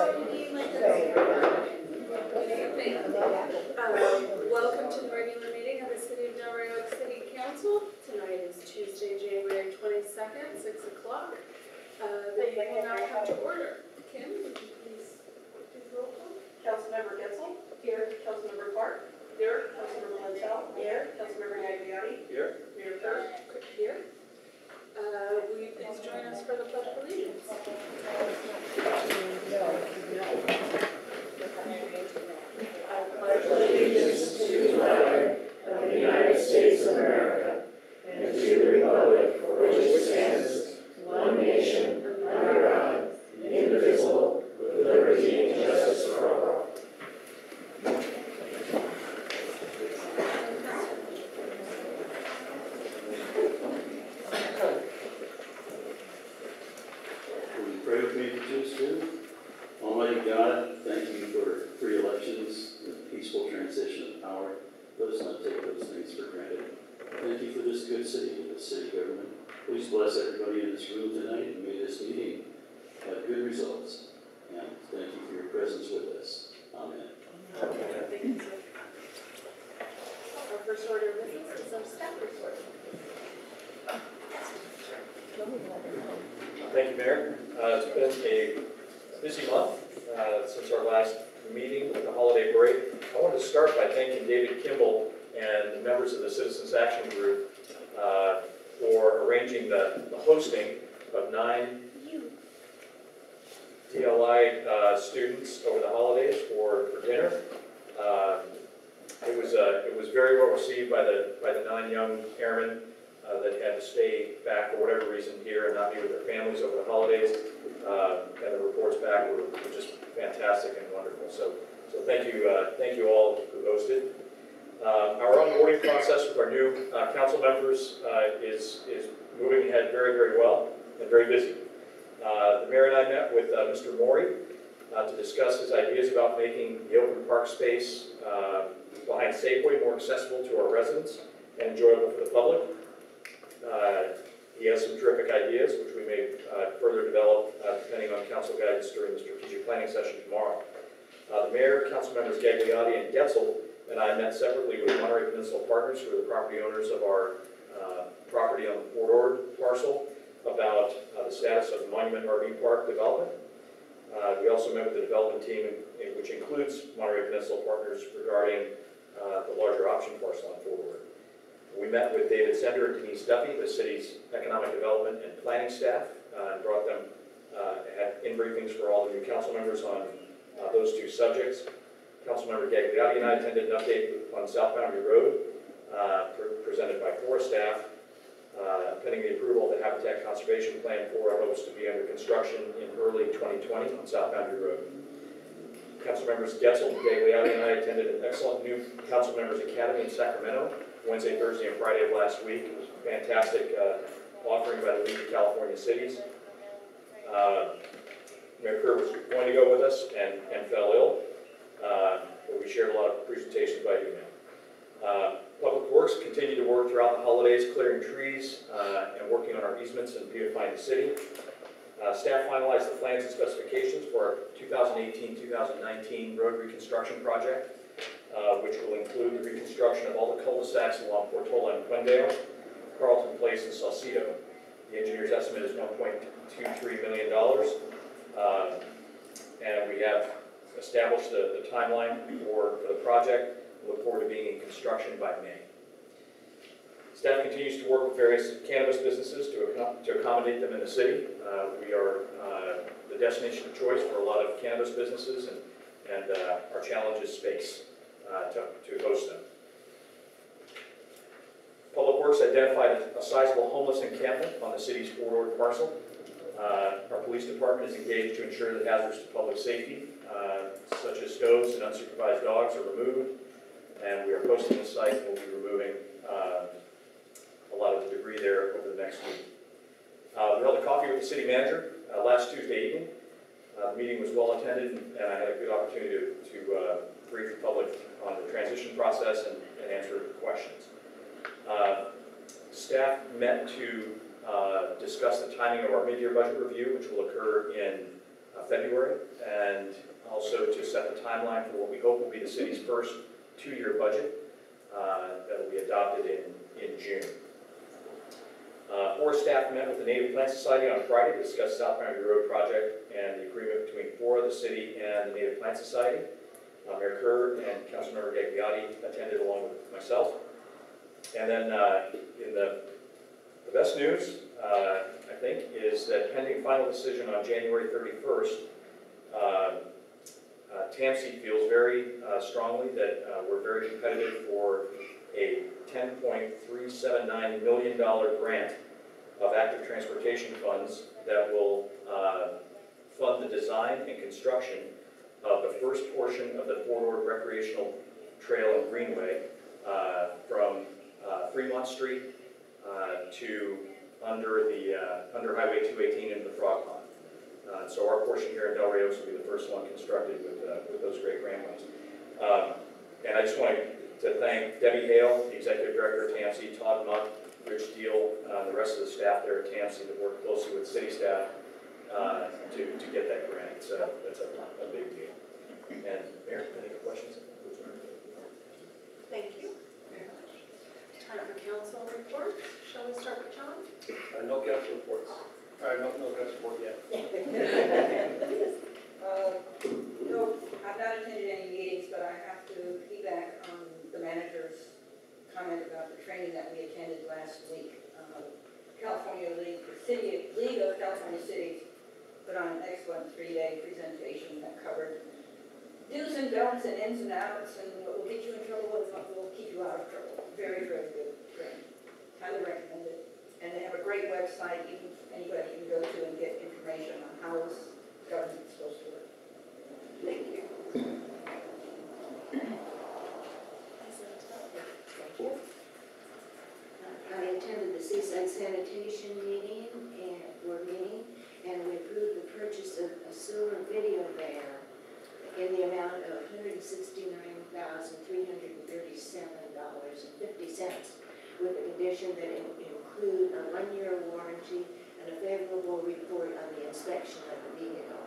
Welcome to the regular meeting of the City of Del Rio City Council. Tonight is Tuesday, January 22nd, 6 o'clock. The meeting will now come to order. Kim, would you please do the roll call? Councilmember Gensel. Here. Councilmember Clark. Here. Councilmember Lentel. Here. Councilmember Gagliotti. Here. Mayor Kerr. Here. Will you please join us for the Pledge of Allegiance? I pledge allegiance to the flag of the United States of America and to the republic for which it stands, one nation, under God, indivisible, with liberty and justice for all. Will you pray with me for just two? Almighty God, thank you for free elections and peaceful transition of power. Let us not take those things for granted. Thank you for this good city and this city government. Please bless everybody in this room tonight and may this meeting have good results. And thank you for your presence with us. Amen. Thank you, sir. Our first order of business is our staff report. Thank you, Mayor. It's been a busy month since our last meeting with the holiday break. I wanted to start by thanking David Kimball and the members of the Citizens Action Group for arranging the hosting of 9 DLI students over the holidays for dinner. It was very well received by the 9 young airmen that had to stay back for whatever reason here and not be with their families over the holidays. And the reports back were just fantastic and wonderful. So thank you all who hosted. Our onboarding process with our new council members is moving ahead very, very well and very busy. The mayor and I met with Mr. Mori to discuss his ideas about making the open park space behind Safeway more accessible to our residents and enjoyable for the public. He has some terrific ideas, which we may further develop depending on council guidance during the strategic planning session tomorrow. The mayor, council members Gagliotti and Getzel, and I met separately with Monterey Peninsula Partners, who are the property owners of our property on the Port Ord parcel, about the status of the Monument RV Park development. We also met with the development team, which includes Monterey Peninsula Partners, regarding the larger option parcel on Port Ord. We met with David Sender and Denise Duffy, the city's economic development and planning staff, and brought them, had in-briefings for all the new council members on those two subjects. Councilmember Gagliotti and I attended an update on South Boundary Road, presented by Forest staff, pending the approval of the Habitat Conservation Plan for our hopes to be under construction in early 2020 on South Boundary Road. Councilmembers Getzel, Gagliotti, and I attended an excellent new Council Members Academy in Sacramento Wednesday, Thursday, and Friday of last week. It was a fantastic offering by the League of California Cities. Mayor Kerr was going to go with us and fell ill, but we shared a lot of presentations by email. Public Works continued to work throughout the holidays, clearing trees and working on our easements and beautifying the city. Staff finalized the plans and specifications for our 2018-2019 road reconstruction project, which will include the reconstruction of all the cul-de-sacs along Portola and Quindale, Carlton Place, and Saucedo. The engineer's estimate is $1.23 million, and we have established the timeline for the project. We look forward to being in construction by May. Staff continues to work with various cannabis businesses to accommodate them in the city. We are the destination of choice for a lot of cannabis businesses, and our challenge is space to host them. Public Works identified a sizable homeless encampment on the city's Port Ord parcel. Our police department is engaged to ensure that hazards to public safety, such as stoves and unsupervised dogs, are removed, and we are posting the site and we'll be removing a lot of the debris there over the next week. We held a coffee with the city manager last Tuesday evening. The meeting was well attended, and I had a good opportunity to brief the public on the transition process and answer questions. Staff met to discuss the timing of our mid-year budget review, which will occur in February, and also to set the timeline for what we hope will be the city's first two-year budget that will be adopted in June. Forest staff met with the Native Plant Society on Friday to discuss South Boundary Road project and the agreement between FORA, the city, and the Native Plant Society. Mayor Kerr and Councilmember Gagliotti attended along with myself. And then in the best news, I think, is that pending final decision on January 31st, TAMC feels very strongly that we're very competitive for a $10.379 million grant of active transportation funds that will fund the design and construction of the first portion of the Fort Ord Recreational Trail and Greenway from Fremont Street to under Highway 218 into the Frog Pond. So our portion here in Del Rio will be the first one constructed with those great grant monies. And I just wanted to thank Debbie Hale, the Executive Director of TAMC, Todd Muck, Rich Deal, the rest of the staff there at TAMC that worked closely with city staff to get that grant. So that's a big deal. And Mayor, any questions? Thank you very much. Time for council reports. Shall we start with John? No council reports. No council report yet. No, I've not attended any meetings, but I have to piggyback on the manager's comment about the training that we attended last week. California League of California Cities put on an excellent 3-day presentation that covered do's and don'ts and ins and outs and what will get you in trouble and what will keep you out of trouble. Very, very good training. Highly recommend it. And they have a great website anybody can go to and get information on how this government is supposed to work. Thank you. I attended the Seaside Sanitation meeting and we approved the purchase of a silver video banner in the amount of $169,337.50 with the condition that it include a 1-year warranty and a favorable report on the inspection of the vehicle.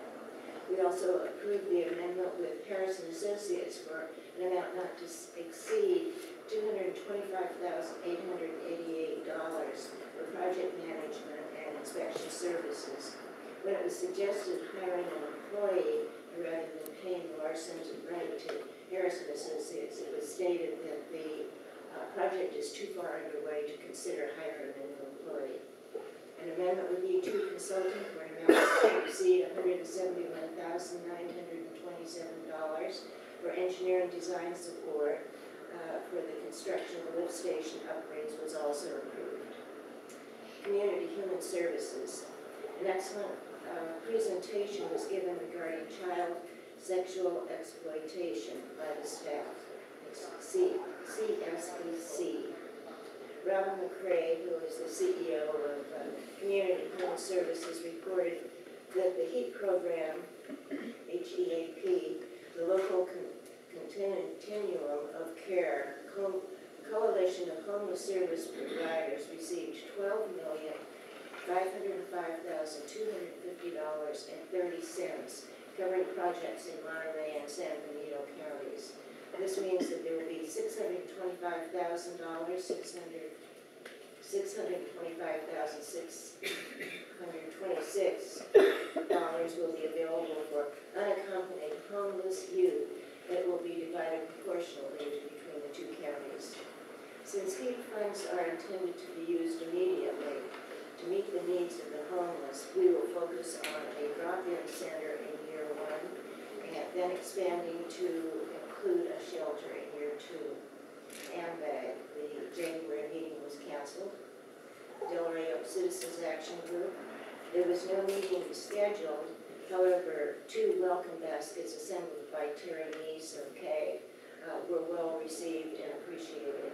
We also approved the amendment with Harrison Associates for an amount not to exceed $225,888 for project management and inspection services. When it was suggested hiring an employee rather than paying large sums of money to Harrison Associates, it was stated that the project is too far underway to consider hiring an employee. An amendment with U2 Consulting for an amount not to exceed $171,927 for engineering design support for the construction of the lift station upgrades was also approved. Community Human Services. An excellent presentation was given regarding child sexual exploitation by the staff. CSEC. Robin McCrae, who is the CEO of Community Human Services, reported that the HEAP program, HEAP, the local continuum of care coalition of homeless service providers, received $12,505,250.30, covering projects in Monterey and San Benito counties. This means that there will be $625,626 will be available for unaccompanied homeless youth that will be divided proportionally between the two counties. Since HEAP funds are intended to be used immediately to meet the needs of the homeless, we will focus on a drop-in center in year 1 and then expanding to include a shelter in year 2. AMBAG, the January meeting was canceled. Del Rio Citizens Action Group, there was no meeting scheduled. However, 2 welcome baskets assembled by Terry Neese of K were well received and appreciated.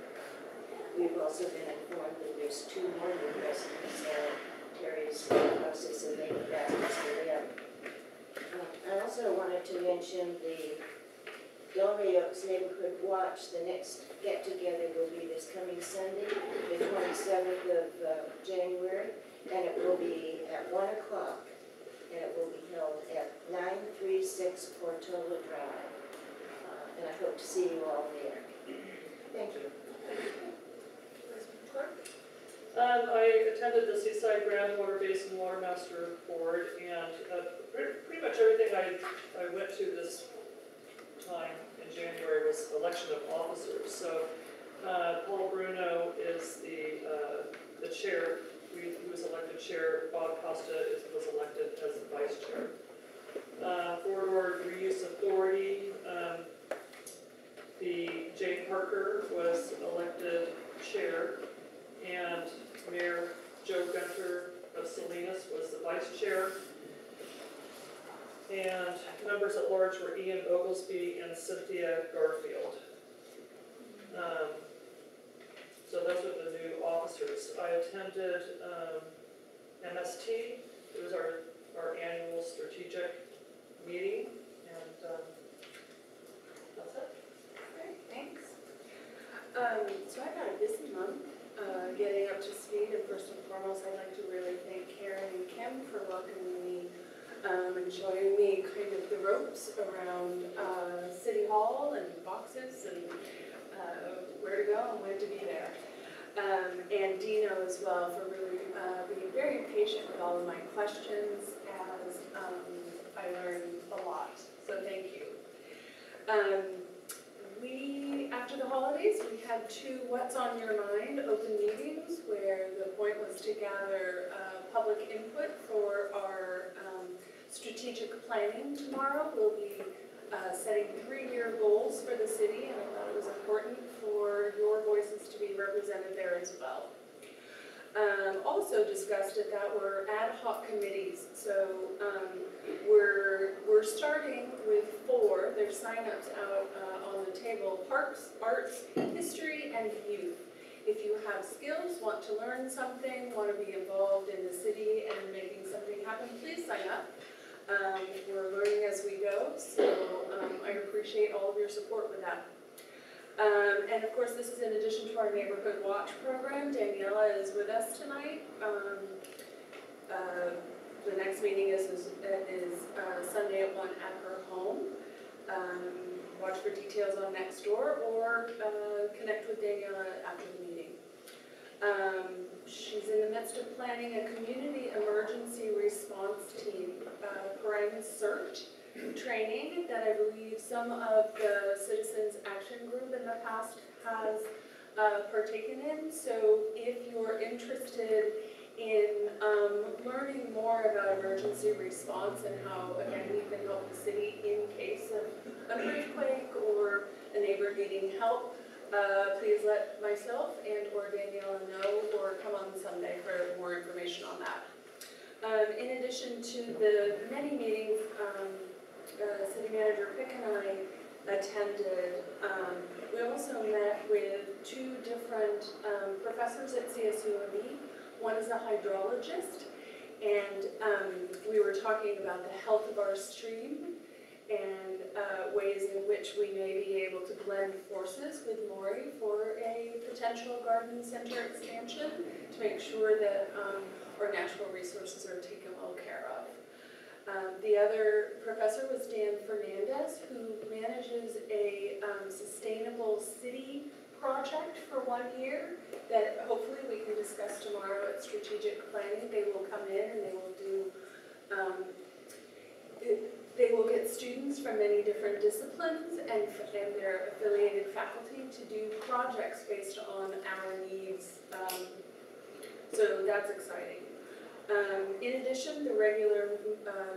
We've also been informed that there's 2 more new residents and Terry's in the process of making baskets for them. I also wanted to mention the Del Rio Neighborhood Watch. The next get-together will be this coming Sunday, the 27th of January, and it will be at 1 o'clock and it will be held at 936 Portola Drive. And I hope to see you all there. Thank you. I attended the Seaside Groundwater Basin Water Master Board, and pretty much everything I went to this time in January was election of officers. So Paul Bruno is the chair. He was elected chair. Bob Costa was elected as the vice chair. Forward Reuse Authority, Jane Parker was elected chair, and Mayor Joe Gunter of Salinas was the vice chair. And members at large were Ian Oglesby and Cynthia Garfield. So those are the new officers. I attended MST. It was our annual strategic meeting, and that's it. Great, thanks. So I've had a busy month getting up to speed, and first and foremost, I'd like to really thank Karen and Kim for welcoming me and showing me kind of the ropes around City Hall and boxes and where to go and when to be there. And Dino as well for really being very patient with all of my questions as I learned a lot, so thank you. After the holidays, we had 2 What's on Your Mind open meetings where the point was to gather public input for our strategic planning tomorrow. We'll be setting 3-year goals for the city, and I thought it was important for your voices to be represented there as well. Also discussed at that were ad hoc committees. So we're starting with 4. There's sign-ups out on the table: Parks, Arts, History, and Youth. If you have skills, want to learn something, want to be involved in the city and making something happen, please sign up. We're learning as we go, so I appreciate all of your support with that. And of course, this is in addition to our Neighborhood Watch program. Daniela is with us tonight. The next meeting is Sunday at 1 at her home. Watch for details on Nextdoor, or connect with Daniela after the meeting. She's in the midst of planning a community emergency response team, prime CERT training that I believe some of the Citizens Action Group in the past has partaken in. So if you're interested in learning more about emergency response and how, again, we can help the city in case of an earthquake or a neighbor needing help, please let myself and or Daniela know, or come on Sunday for more information on that. In addition to the many meetings City Manager Pick and I attended, we also met with 2 different professors at CSUME. One is a hydrologist, and we were talking about the health of our stream and ways in which we may be able to blend forces with Lori for a potential garden center expansion to make sure that our natural resources are taken well care of. The other professor was Dan Fernandez, who manages a sustainable city project for 1 year that hopefully we can discuss tomorrow at strategic planning. They will come in and they will do, they will get students from many different disciplines and their affiliated faculty to do projects based on our needs. So that's exciting. In addition, the regular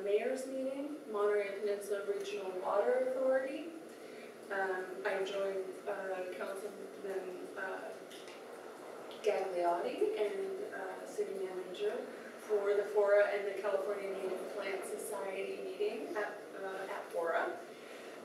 mayor's meeting, Monterey Peninsula Regional Water Authority. I joined Councilman Gagliotti and City Manager for the FORA and the California Native Plant Society meeting at FORA.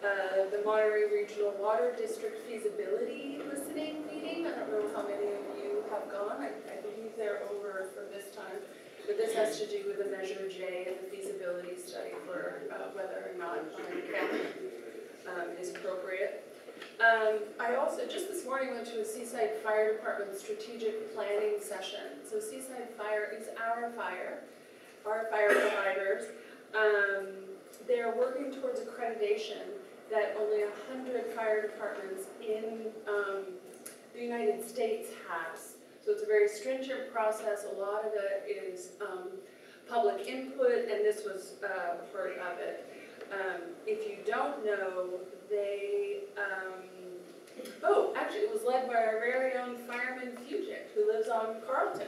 The Monterey Regional Water District Feasibility Listening Meeting. I don't know how many of you have gone. I believe they're over for this time. But this has to do with the Measure J and the feasibility study for whether or not Pine County is appropriate. I also, just this morning, went to a Seaside Fire Department strategic planning session. So Seaside Fire is our fire providers. They're working towards accreditation that only 100 fire departments in the United States has. So it's a very stringent process. A lot of it is public input, and this was part of it. If you don't know, actually it was led by our very own fireman Fugit, who lives on Carlton.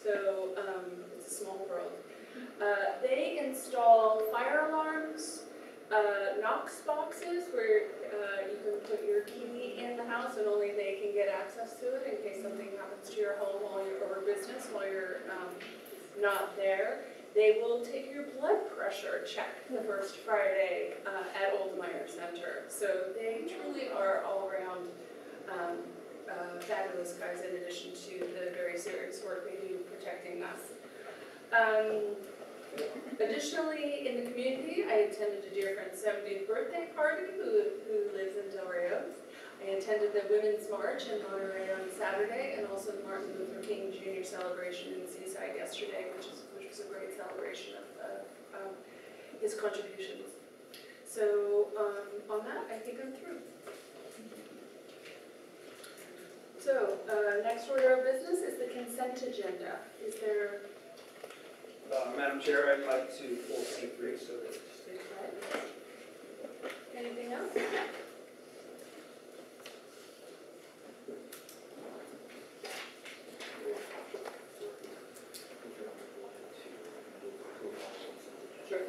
So it's a small world. They install fire alarms, Knox boxes where you can put your key in the house and only they can get access to it in case something happens to your home or business while you're not there. They will take your blood pressure check the first Friday at Oldmeyer Center. So they truly are all around fabulous guys in addition to the very serious work they do protecting us. Additionally, in the community, I attended a dear friend's 70th birthday party who lives in Delray Oaks. I attended the Women's March in Monterey on Saturday and also the Martin Luther King Jr. celebration in Seaside yesterday, which was a great celebration of his contributions. So on that, I think I'm through. So next order of business is the consent agenda. Is there? Madam Chair, I'd like to pull C3, so that Anything else? Sure.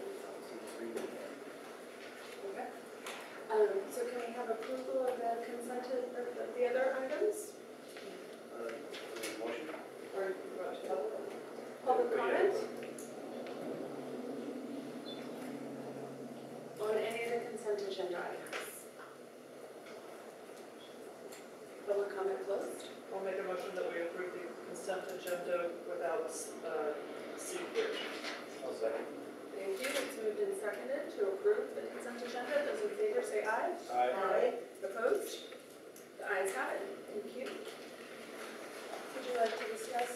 Okay. So can we have approval of the consent of the other items? motion? Or public comment? On any of the consent agenda items? Public comment closed. I'll make a motion that we approve the consent agenda without secret. I'll second. Thank you. It's moved and seconded to approve the consent agenda. Those in favor say aye. Aye. Opposed? The ayes have it. Thank you. Would you like to discuss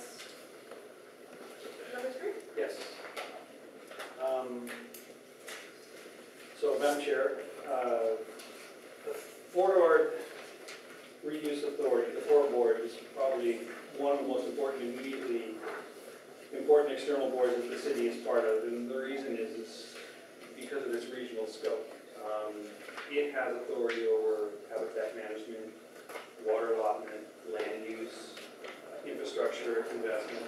number 3? Yes. So, Madam Chair, the Fort Reuse Authority, the Fort Board, is probably one of the most important, immediately important external boards that the city is part of, and the reason is because of its regional scope. It has authority over habitat management, water allotment, land use, infrastructure investment.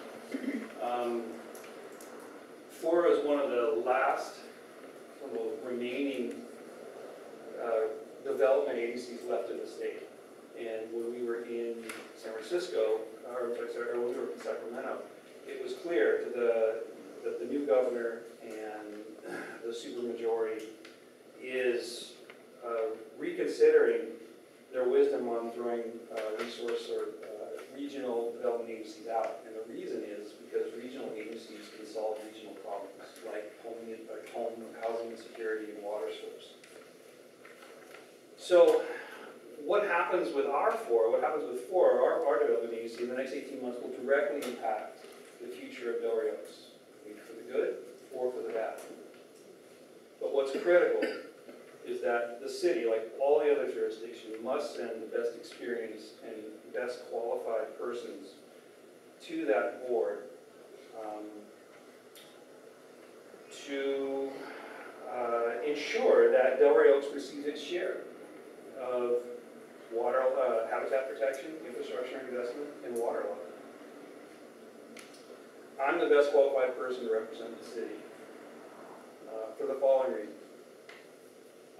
FORA is one of the last remaining development agencies left in the state. And when we were in San Francisco, or when we were in Sacramento, it was clear to that the new governor and the supermajority is reconsidering their wisdom on throwing resource or regional development agencies out. And the reason is because regional agencies can solve regional problems like home, housing insecurity, and water source. So what happens with what happens with FORA, our development agency, in the next 18 months will directly impact the future of Delray Oaks, either for the good or for the bad. But what's critical is that the city, like all the other jurisdictions, must send the best experienced and best qualified persons to that board to ensure that Delray Oaks receives its share of water, habitat protection, infrastructure investment, and water law. I'm the best qualified person to represent the city for the following reason.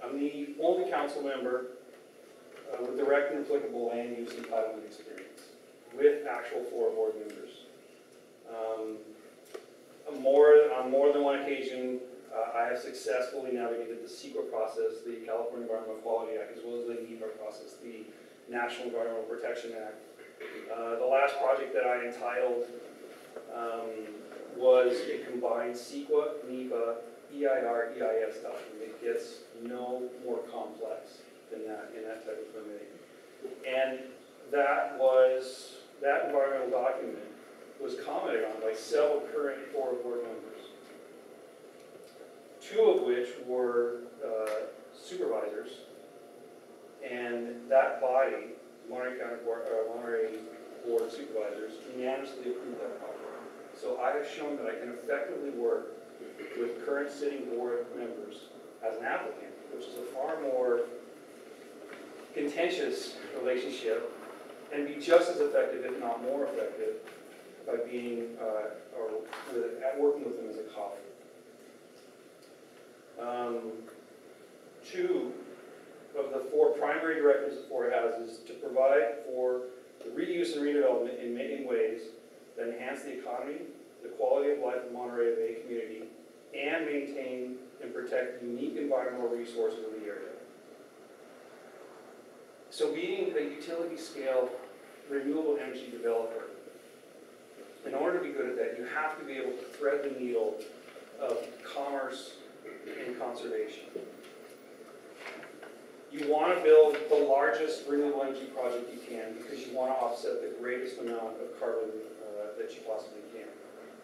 I'm the only council member with direct and applicable land use entitlement experience with actual FORA board members. On more than one occasion, I have successfully navigated the CEQA process, the California Environmental Quality Act, as well as the NEPA process, the National Environmental Protection Act. The last project that I entitled was a combined CEQA, NEPA, EIR, EIS document. It gets no more complex than that in that type of permitting. And that environmental document was commented on by several current FORA board members. two of which were supervisors. And that body, Monterey County Board, Monterey Board of Supervisors, unanimously approved that project. So I have shown that I can effectively work with current city board members as an applicant, which is a far more contentious relationship, and be just as effective, if not more effective, by being, working with them as a colleague. Two of the four primary directives the Fort has is to provide for the reuse and redevelopment in many ways that enhance the economy, the quality of life of Monterey Bay community, and maintain and protect unique environmental resources of the area. So being a utility scale renewable energy developer, in order to be good at that, you have to be able to thread the needle of commerce and conservation. You want to build the largest renewable energy project you can because you want to offset the greatest amount of carbon that you possibly can.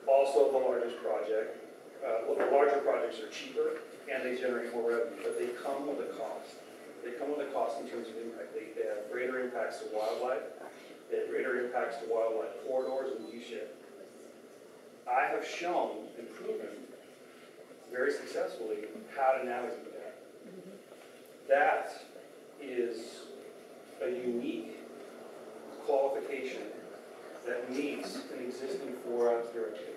Also, the largest project, the larger projects are cheaper and they generate more revenue, but they come with a cost. They come with a cost in terms of impact. They have greater impacts to wildlife. They have greater impacts to wildlife corridors and viewshed. I have shown and proven very successfully how to navigate that. That is a unique qualification that meets an existing 4 directive.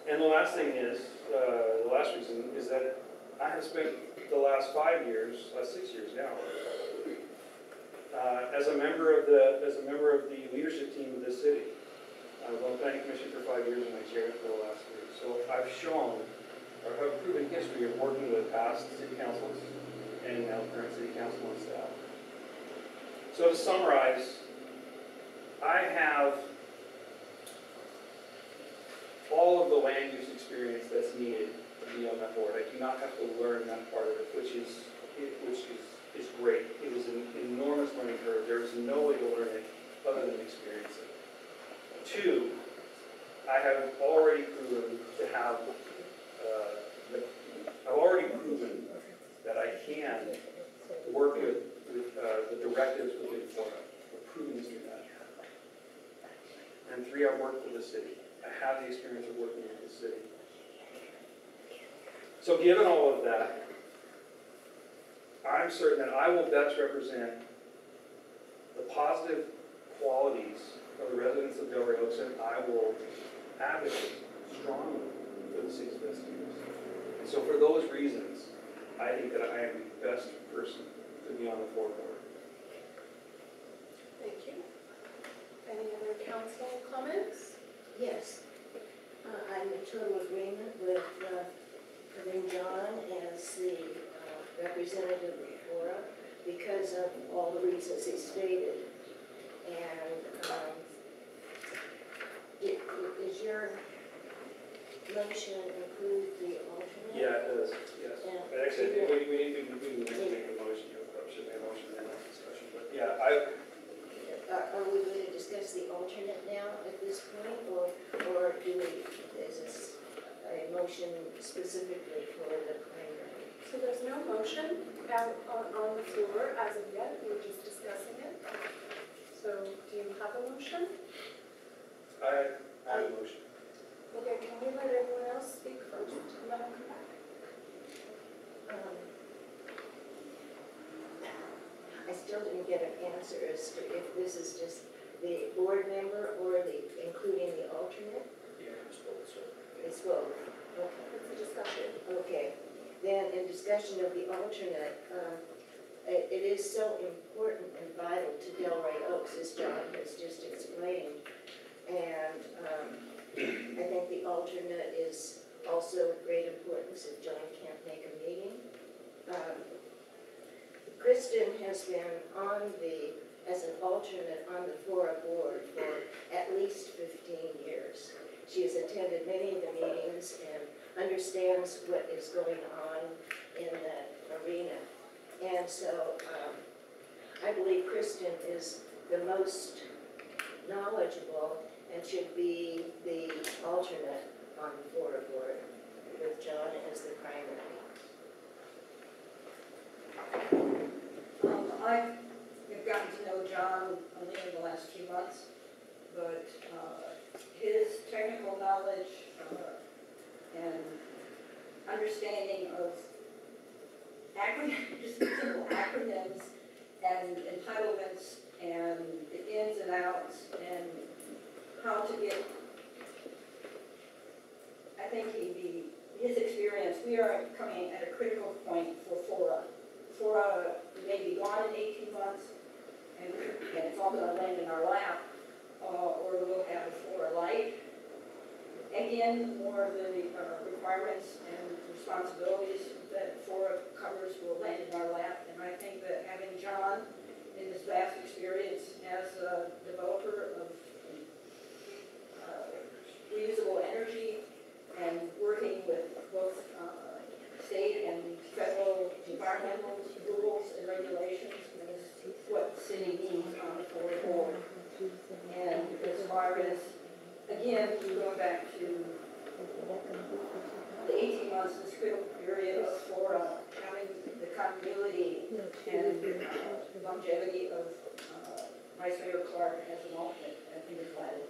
And the last thing is, the last reason is that I have spent the last 6 years now, as a member of the leadership team of this city. I was on the planning commission for 5 years and I chaired it for the last 3. So I've shown, or have a proven history of working with past city councils and now current city council and staff. So to summarize, I have all of the land use experience that's needed to be on that board. I do not have to learn that part of it, which is great. It was an enormous learning curve. There is no way to learn it other than experience it. 2, I have already proven to have, I've already proven that I can work with the directives within FORA. I've proven to do that. And 3, I've worked with the city. I have the experience of working with the city. So given all of that, I'm certain that I will best represent the positive qualities of the residents of Delray Oaks, and I will advocate strongly for the city's best interests. And so for those reasons, I think that I am the best person to be on the board. Thank you. Any other council comments? Yes, I'm in total agreement with putting John as the representative of FORA because of all the reasons he stated. And is your motion include the alternate? Yeah, it does, yes. Yeah. Actually, we need to make a motion, should make a motion in that discussion, but yeah, Are we going to discuss the alternate now at this point, or is this a motion specifically for the primary? So there's no motion on the floor as of yet, we're just discussing it. So do you have a motion? I have a motion. Okay, can we let everyone else speak first and then I'll come back? I still didn't get an answer as to if this is just the board member or including the alternate. Yeah, it's both, so. It's both. Okay. It's a discussion. Okay. Then in discussion of the alternate, it is so important and vital to Delray Oaks, as John has just explained. And I think the alternate is also of great importance if John can't make a meeting. Kristen has been as an alternate on the FORA board for at least 15 years. She has attended many of the meetings and understands what is going on in that arena. And so I believe Kristen is the most knowledgeable and should be the alternate on the FORA board. with John as the primary. I've gotten to know John only in the last few months, but his technical knowledge and understanding of acronyms, simple acronyms and entitlements and the ins and outs and how to get, I think his experience, we are coming at a critical point for FORA. FORA may be gone in 18 months, and it's all going to land in our lap, or we'll have a FORA light. Again, more of the requirements and responsibilities that FORA covers will land in our lap, and I think that having John in his vast experience as a developer of reusable energy and working with both state and federal environmental rules and regulations is what the city needs on the FORA board. And as far as, again, going back to the 18 months, this critical period of FORA, having the continuity and longevity of Vice Mayor Clark as an alternate, I think is vital.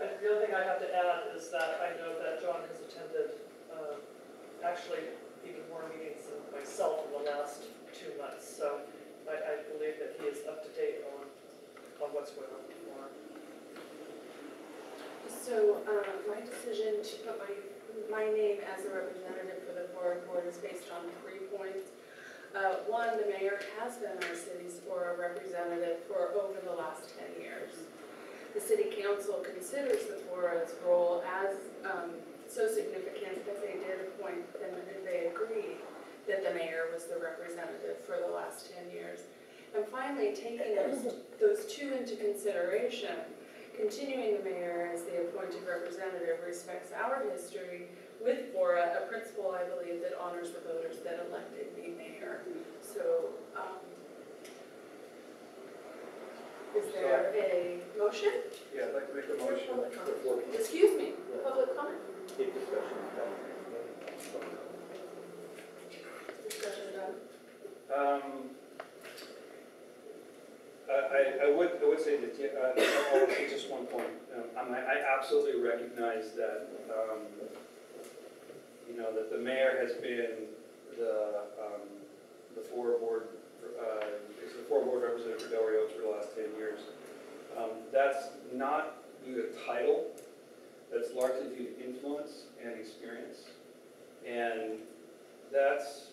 The other thing I have to add is that I know that John has attended actually even more meetings than myself in the last 2 months. So I believe that he is up to date on what's going on before. So my decision to put my name as a representative for the FORA board is based on 3 points. One, the mayor has been our city's FORA representative for over the last 10 years. The city council considers the FORA's role as so significant that they did appoint them and they agreed that the mayor was the representative for the last 10 years. And finally, taking those 2 into consideration, continuing the mayor as the appointed representative respects our history with FORA, a principle I believe that honors the voters that elected me mayor. So, is there a motion? Yeah, I'd like to make a motion. Excuse me, public comment. Discussion done. I would say that, I'll make just one point. I absolutely recognize that, that the mayor has been the FORA board, is the FORA board representative for Delray Oaks for the last 10 years. That's not due to title, that's largely due to influence and experience. And that's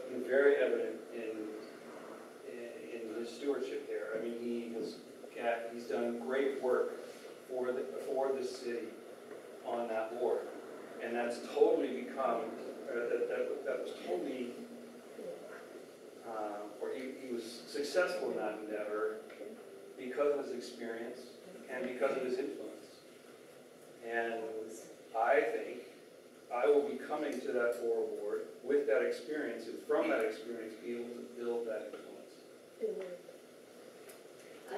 been very evident in his stewardship there. I mean, he's done great work for the city on that board, and that's totally become that was totally, or he was successful in that endeavor because of his experience and because of his influence. And I think I will be coming to that FORA board with that experience, and from that experience, be able to build that influence. I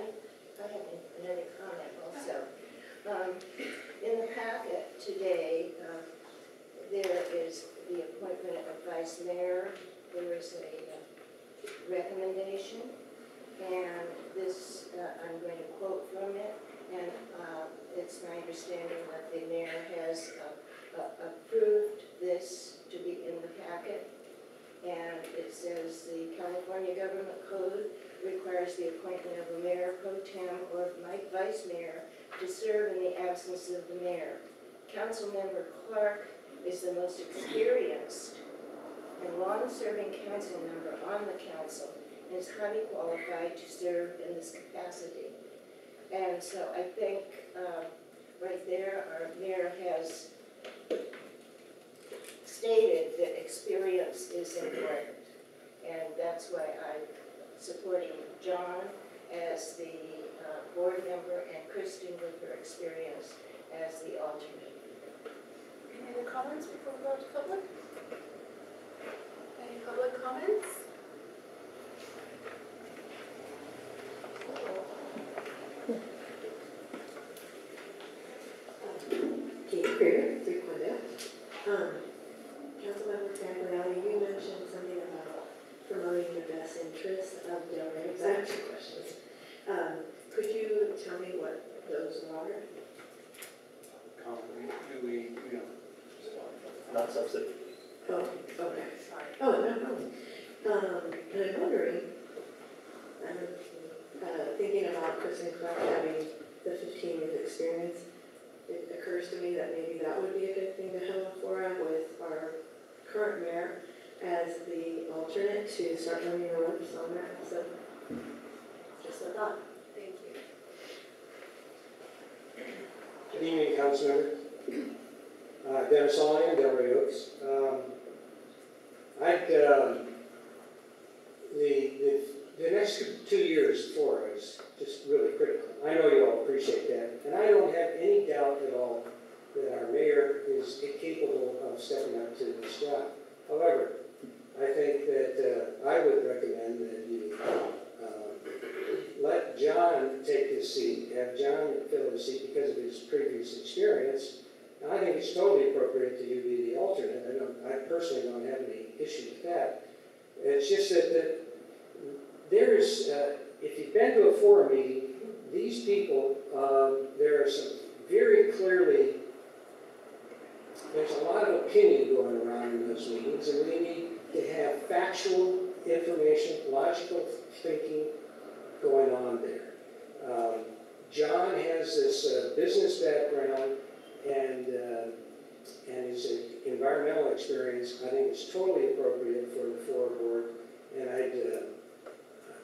have another comment also. In the packet today, there is the appointment of vice mayor. There is a recommendation, and this, I'm going to quote from it, and it's my understanding that the mayor has approved this to be in the packet. And it says the California Government Code requires the appointment of a mayor pro tem or vice mayor to serve in the absence of the mayor. Councilmember Clark is the most experienced and long-serving council member on the council and is highly qualified to serve in this capacity. And so I think right there our mayor has stated that experience is important, and that's why I'm supporting John as the board member and Kristen with her experience as the alternate. Any other comments before we go to public? Any public comments? water? Do we, Not subsidy. Oh, okay. Oh, no problem. And I'm wondering, thinking about Kristen Clark having the 15 years experience, it occurs to me that maybe that would be a good thing to have a forum with our current mayor as the alternate to start running the ropes on that. So, just a thought. Thank you. Good evening, Councilmember. Dennis Allian, Delray Oaks. The next 2 years for us just really critical. I know you all appreciate that, and I don't have any doubt at all that our mayor is capable of stepping up to this job. However, I think that I would recommend that you let John take his seat, have John fill his seat because of his previous experience. And I think it's totally appropriate that you be the alternate. I personally don't have any issue with that. It's just that there's, if you've been to a forum meeting, these people, there are some very clearly, there's a lot of opinion going around in those meetings, and we need to have factual information, logical thinking going on there. John has this business background and his environmental experience. I think it's totally appropriate for the floor board. And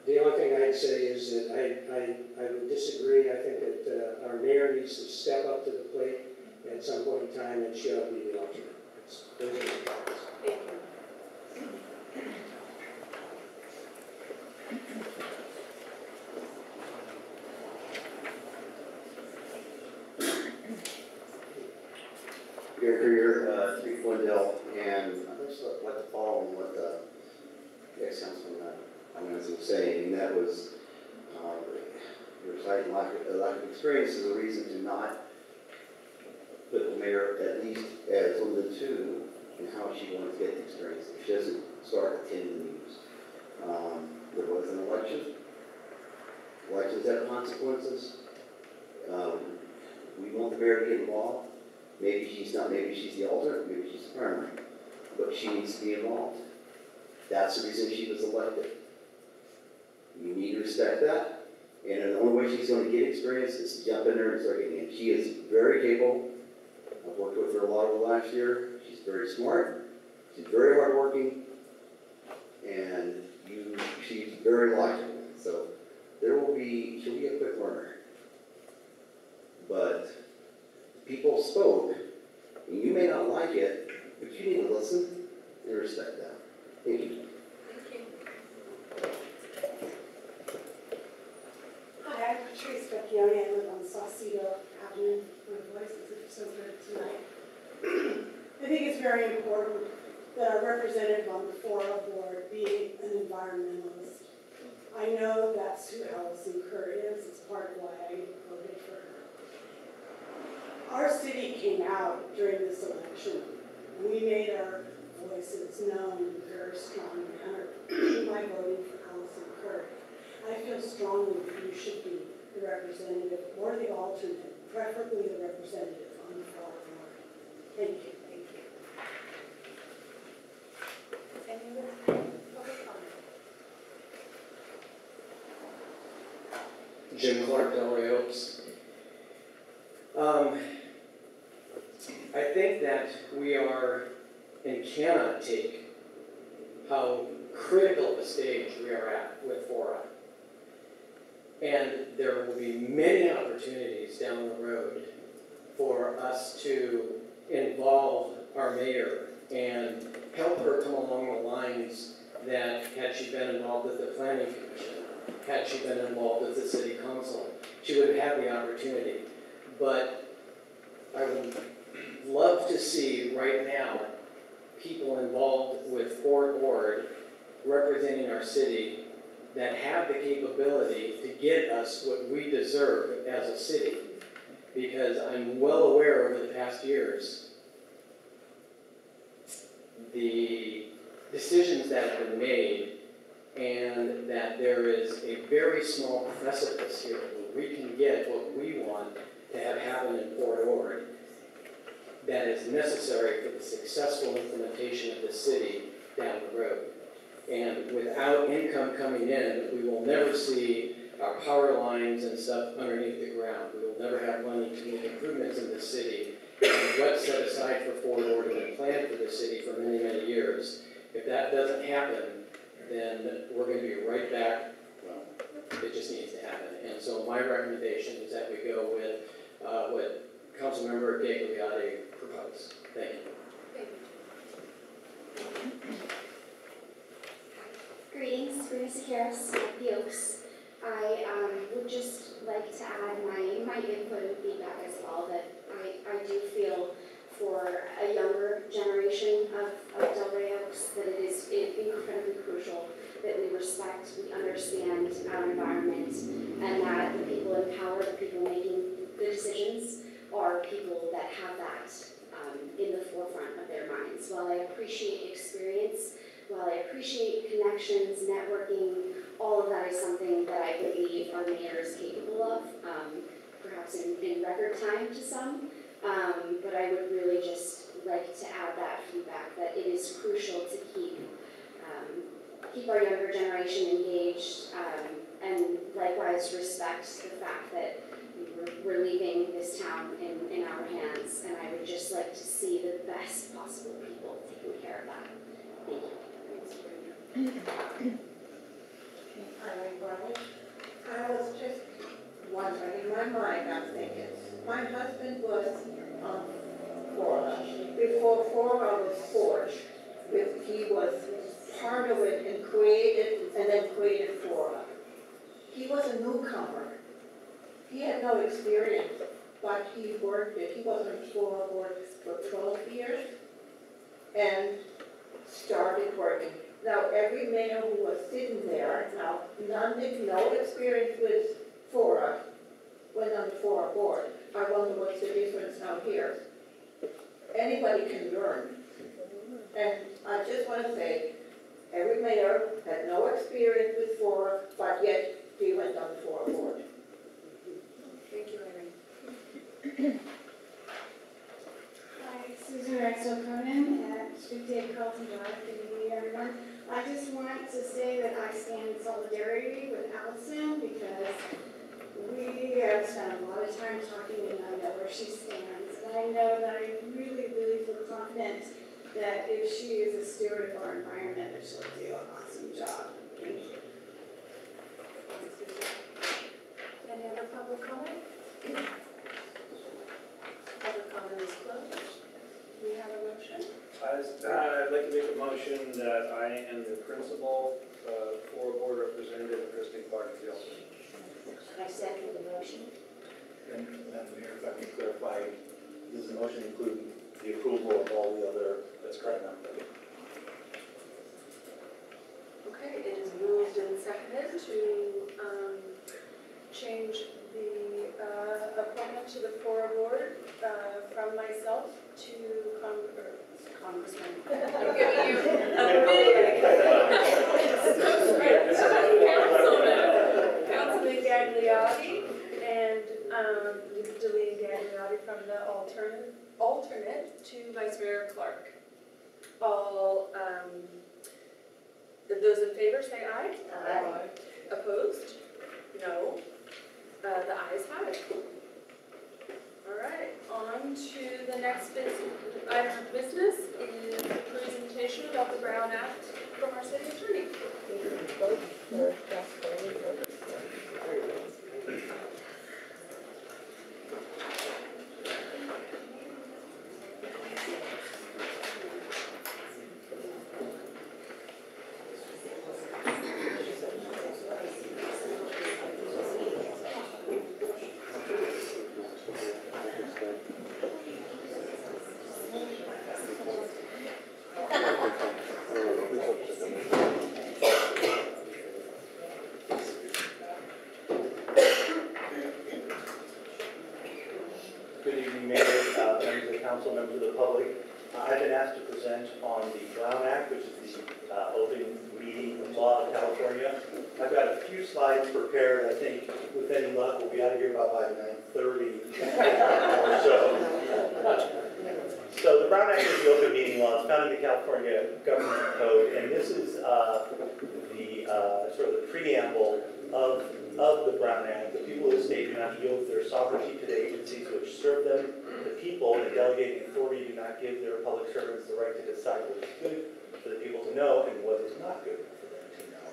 the only thing I'd say is that I would disagree. I think that our mayor needs to step up to the plate at some point in time, and she'll be the alternate. Those are my thoughts. Thank you. Your career, 3 Wendell, and I'd just like to follow on what the ex-councilman was saying, and that was your citing lack of experience is a reason to not put the mayor at least as limited to and how she wants to get the experience. If she doesn't start attending the meetings. There was an election. Elections have consequences. We want the mayor to get involved. Maybe she's not, maybe she's the alternate, maybe she's the primary, but she needs to be involved. That's the reason she was elected. You need to respect that, and the only way she's going to get experience is to jump in there and start getting in. She is very capable. I've worked with her a lot over the last year. She's very smart, she's very hardworking, and she's very likable. So she'll be a quick learner. But people spoke, and you may not like it, but you need to listen and respect that. Thank you. Thank you. Hi, I'm Patrice Vecchione. I live on Saucito Avenue. My voice is so good tonight. I think it's very important that our representative on the Fora board be an environmentalist. I know that's who Allison Kerr is. It's part of why I voted for her. Our city came out during this election, and we made our voices known in a very strong manner by voting for Allison Kerr. I feel strongly that you should be the representative or the alternate, preferably the representative on the Fora board. Thank you. Thank you. Any other public comment? Jim Clark, Delray Oaks. I think that we are and cannot take how critical a stage we are at with Fora. And there will be many opportunities down the road for us to involve our mayor and help her come along the lines that had she been involved with the planning commission, had she been involved with the city council, she would have the opportunity. But I would love to see right now people involved with Fort Ord representing our city that have the capability to get us what we deserve as a city. Because I'm well aware over the past years, the decisions that have been made, and that there is a very small precipice here where we can get what we want to have happen in Port Orford that is necessary for the successful implementation of the city down the road. And without income coming in, we will never see our power lines and stuff underneath the ground. We will never have money to make improvements in the city. And what's set aside for Port Orford and planned for the city for many, many years. If that doesn't happen, then we're going to be right back, well, it just needs to happen. And so my recommendation is that we go with what Councilmember Gagliardi proposed. Thank you. Greetings, Bernice Harris, The Oaks. I would just like to add my input and feedback as well, that I do feel for a younger generation of Delray Oaks that it is incredibly crucial that we respect, we understand our environment, and that the people in power, the people making the decisions, are people that have that in the forefront of their minds. While I appreciate experience, while I appreciate connections, networking, all of that is something that I believe our mayor is capable of, perhaps in record time to some. But I would really just like to add that feedback that it is crucial to keep our younger generation engaged, and likewise respect the fact that we're leaving this town in our hands, and I would just like to see the best possible people taking care of that. Thank you. I was just wondering, in my mind, I'm thinking, my husband was on Fora. Before Fora was forged, he was part of it and then created Fora. He was a newcomer. He had no experience, but he worked it. He was on Fora board for 12 years and started working. Now, every mayor who was sitting there, now, no experience with Fora, went on the Fora board. I wonder what's the difference now here. Anybody can learn. And I just want to say, every mayor had no experience with Fora, but yet he went on the Fora board. Thank you, Amy. Hi, Susan Rexel Conan at Street Dave Carlton Drive. Good evening, everyone. I just want to say that I stand in solidarity with Allison because we have spent a lot of time talking and I know where she stands. And I know that I really, really feel confident that if she is a steward of our environment, that she'll do an awesome job. Thank you. Any other public comment? Public comment is closed. Do we have a motion? I'd like to make a motion that I am the principal for board representative of Kristen Clark Field. I second the motion. And Madam Mayor, if I may clarify, does the motion include the approval of all the other? That's correct. Okay, it is moved and seconded to change the appointment to the Fora board from myself to Congressman. I'm giving you a big Councilman Gagliardi and Deline Gagliardi from the alternate to Vice Mayor Clark. All those in favor say aye. Aye. Opposed? No. The ayes have it. All right, on to the next item of business is the presentation about the Brown Act from our city attorney. Good evening, Mayor, members of the council, members of the public. I've been asked to present on the Brown Act, which is the open meeting law of California. I've got a few slides prepared. I think with any luck, we'll be out of here about by 9:30 or so. So the Brown Act is the open meeting law. It's found in the California Government Code, and this is the sort of the preamble of the Brown Act. The people of the state do not yield their sovereignty to the agencies which serve them. The people, in delegating authority, do not give their public servants the right to decide what is good for the people to know and what is not good for them to know.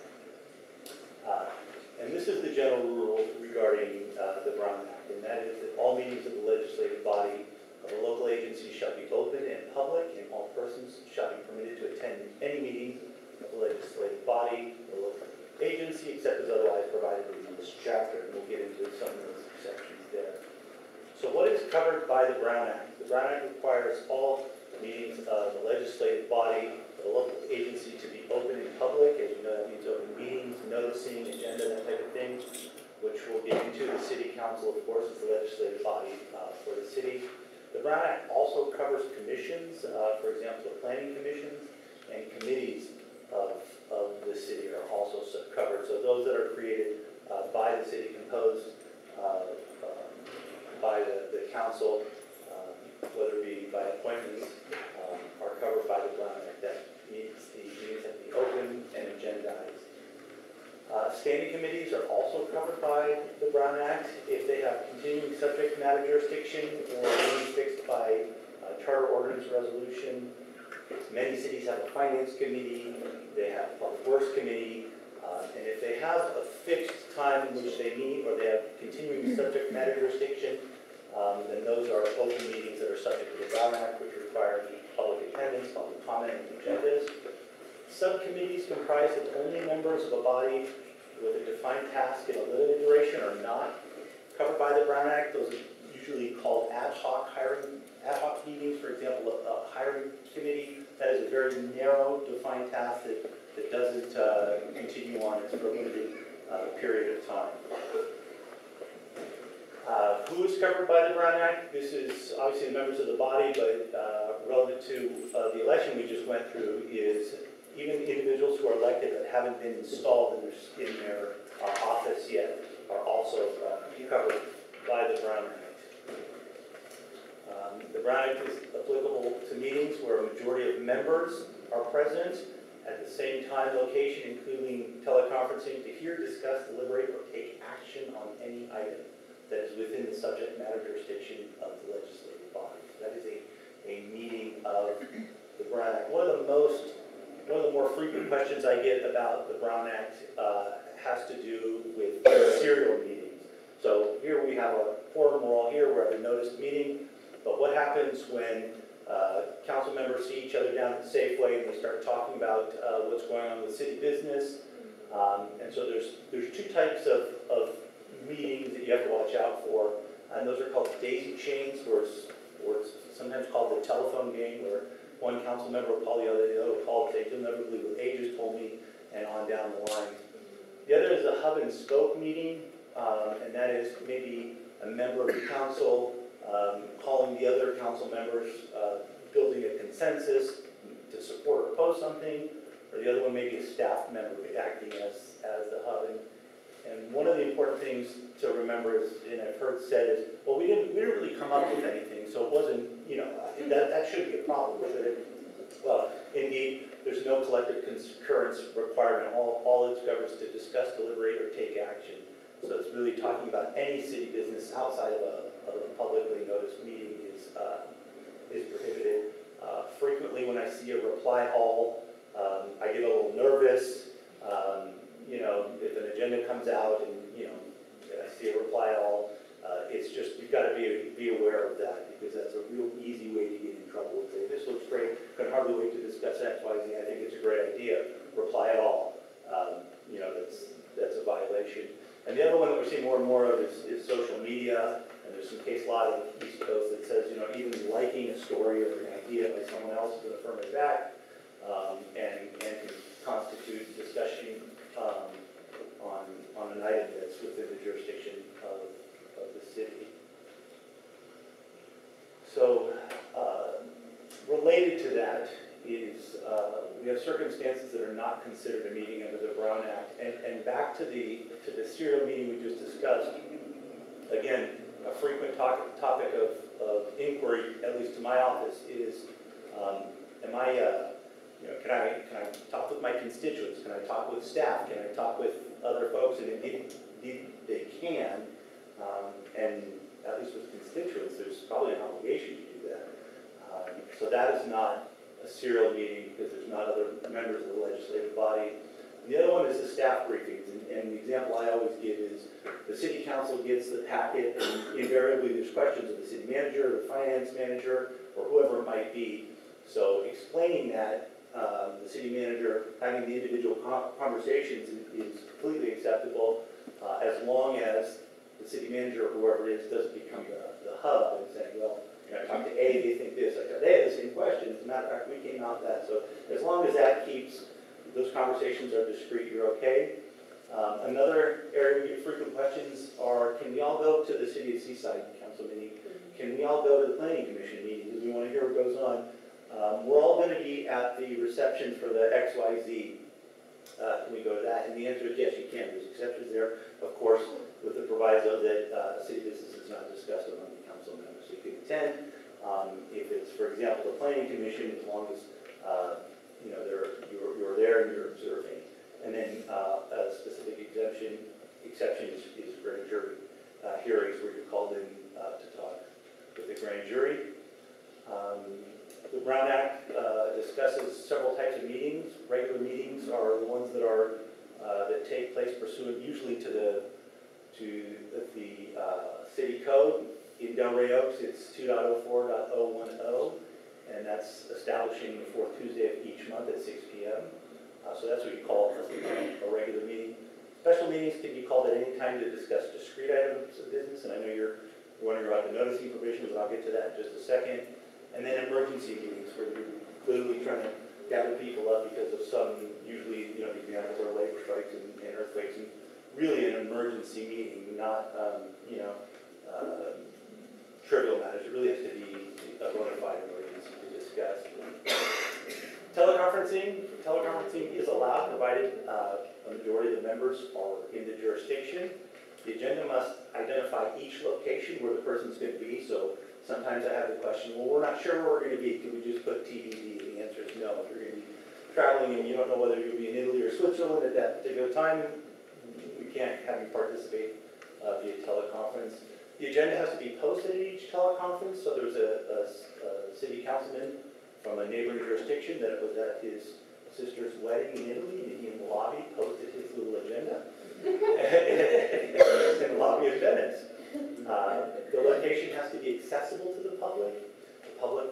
And this is the general rule regarding the Brown Act, and that is that all meetings of the legislative body of a local agency shall be open and public, and all persons shall be permitted to attend any meetings of the legislative body of the local agency except as otherwise provided in this chapter, and we'll get into some of those exceptions there. So what is covered by the Brown Act? The Brown Act requires all meetings of the legislative body of a local agency to be open and public. As you know, that means open meetings, noticing, agenda, that type of thing, which we'll get into. The City Council, of course, is the legislative body for the city. The Brown Act also covers commissions, for example, the planning commissions and committees of the city are also covered. So those that are created by the city, composed by the council, whether it be by appointments, are covered by the Brown Act. That means the meetings have to be open and agendized. Standing committees are also covered by the Brown Act if they have continuing subject matter jurisdiction or means fixed by charter ordinance resolution. Many cities have a finance committee, they have a public works committee, and if they have a fixed time in which they meet or they have continuing subject matter jurisdiction, then those are open meetings that are subject to the Brown Act, which require public attendance, public comment, and agendas. Subcommittees comprised of only members of a body with a defined task and a limited duration are not covered by the Brown Act. Those are usually called ad hoc meetings. For example, a hiring committee, that is a very narrow, defined task that doesn't continue on. It's for a limited period of time. Who is covered by the Brown Act? This is obviously the members of the body, but relevant to the election we just went through is even individuals who are elected that haven't been installed in their office yet are also covered by the Brown Act. The Brown Act is applicable to meetings where a majority of members are present at the same time, location, including teleconferencing, to hear, discuss, deliberate, or take action on any item that is within the subject matter jurisdiction of the legislative body. That is a meeting of the Brown Act. One of the more frequent questions I get about the Brown Act has to do with serial meetings. So here we have a quorum, we're all here, we're at a noticed meeting, but what happens when council members see each other down at the Safeway and they start talking about what's going on with city business? And so there's two types of meetings that you have to watch out for, and those are called daisy chains, or it's sometimes called the telephone game, where one council member will call the other will call and say, "You'll never believe what they just told me," and on down the line. The other is a hub and spoke meeting, and that is maybe a member of the council calling the other council members, building a consensus to support or oppose something, or the other one may be a staff member acting as the hub. And one of the important things to remember is, and I've heard said is, well, we didn't really come up with anything, so it wasn't, that should be a problem, should it? Well, indeed, there's no collective concurrence requirement. All it covers is to discuss, deliberate, or take action. So it's really talking about any city business outside of a publicly noticed meeting is prohibited. Frequently, when I see a reply all, I get a little nervous. If an agenda comes out and I see a reply all, it's just, you've got to be aware of that, because that's a real easy way to get in trouble. Say, this looks great, can hardly wait to discuss X, Y, Z, I think it's a great idea, reply all. That's a violation. And the other one that we're seeing more and more of is social media, and there's some case law on the East Coast that says, even liking a story or an idea by someone else is an affirmative act, and can constitute discussion on an item that's within the jurisdiction of the city. So, related to that is we have circumstances that are not considered a meeting under the Brown Act. And back to the serial meeting we just discussed, inquiry, at least to my office, is, am I, can I talk with my constituents? Can I talk with staff? Can I talk with other folks? And if they can, and at least with constituents, there's probably an obligation to do that. So that is not a serial meeting because there's not other members of the legislative body. And the other one is the staff briefings, and the example I always give is the city council gets the packet, and invariably there's questions of the city manager, the finance manager, or whoever it might be. So explaining that, the city manager having the individual conversations is completely acceptable, as long as the city manager or whoever it is doesn't become the hub and saying, well, I talked to A, they think this, I got A, the same question. As a matter of fact, we came out that. So as long as that keeps, those conversations are discreet, you're okay. Another area we get frequent questions are, can we all go to the City of Seaside Council meeting? Can we all go to the Planning Commission meeting? Because we want to hear what goes on. We're all going to be at the reception for the XYZ. Can we go to that? And the answer is yes, you can. There's exceptions there, of course, with the proviso that city business is not discussed among the council members. So you can attend. If it's, for example, the Planning Commission, as long as you're there and you're observing. And then a specific exception is grand jury hearings where you're called in to talk with the grand jury. The Brown Act discusses several types of meetings. Regular meetings are the ones that are that take place pursuant usually to the city code. In Delray Oaks, it's 2.04.010, and that's establishing the fourth Tuesday of each month at 6 p.m. So that's what you call a regular meeting. Special meetings can be called at any time to discuss discrete items of business, and I know you're wondering about the noticing provisions, and I'll get to that in just a second. And then emergency meetings, where you're clearly trying to gather people up because of some, usually, the examples are labor strikes and earthquakes, and really an emergency meeting, not, trivial matters. It really has to be a bona fide emergency to discuss. Teleconferencing is allowed, provided a majority of the members are in the jurisdiction. The agenda must identify each location where the person's going to be. So sometimes I have the question, well, we're not sure where we're going to be. Can we just put TBD? And the answer is no. If you're going to be traveling and you don't know whether you'll be in Italy or Switzerland at that particular time, we can't have you participate via teleconference. The agenda has to be posted at each teleconference. So there's a city councilman from a neighboring jurisdiction that was at his sister's wedding in Italy, and he in the lobby posted his little agenda in the lobby of Venice. The location has to be accessible to the public. The public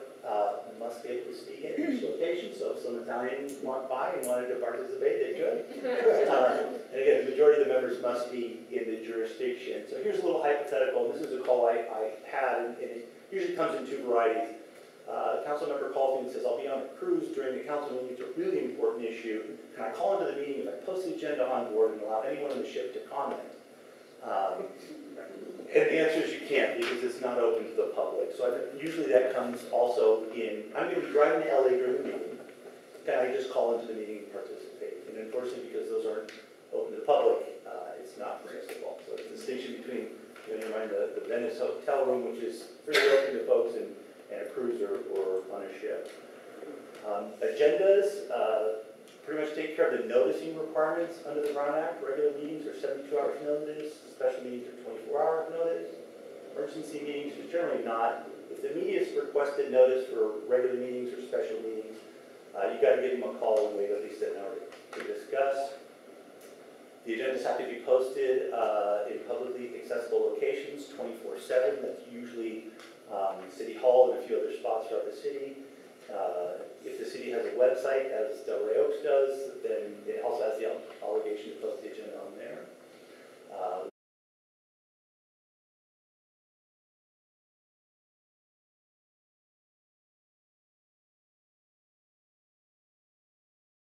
must be able to speak at each location, so if some Italians walked by and wanted to participate, they could. And again, the majority of the members must be in the jurisdiction. So here's a little hypothetical. This is a call I had, and it usually comes in two varieties. A council member calls me and says, I'll be on a cruise during the council meeting. It's a really important issue. Can I call into the meeting if I post the agenda on board and allow anyone on the ship to comment? And the answer is you can't, because it's not open to the public. So usually that comes also in, I'm going to be driving to LA during the meeting. Can I just call into the meeting and participate? And unfortunately, because those aren't open to the public, it's not permissible. So it's a distinction between, never mind the Venice hotel room, which is pretty open to folks, and a cruise or on a ship. Agendas pretty much take care of the noticing requirements under the Brown Act. Regular meetings are 72 hours notice, special meetings are 24-hour notice. Emergency meetings are generally not. If the media has requested notice for regular meetings or special meetings, you got to give them a call and wait at least an hour to discuss. The agendas have to be posted in publicly accessible locations 24/7. That's usually City Hall and a few other spots throughout the city. If the city has a website, as Delray Oaks does, then it also has the obligation to post the agenda on there.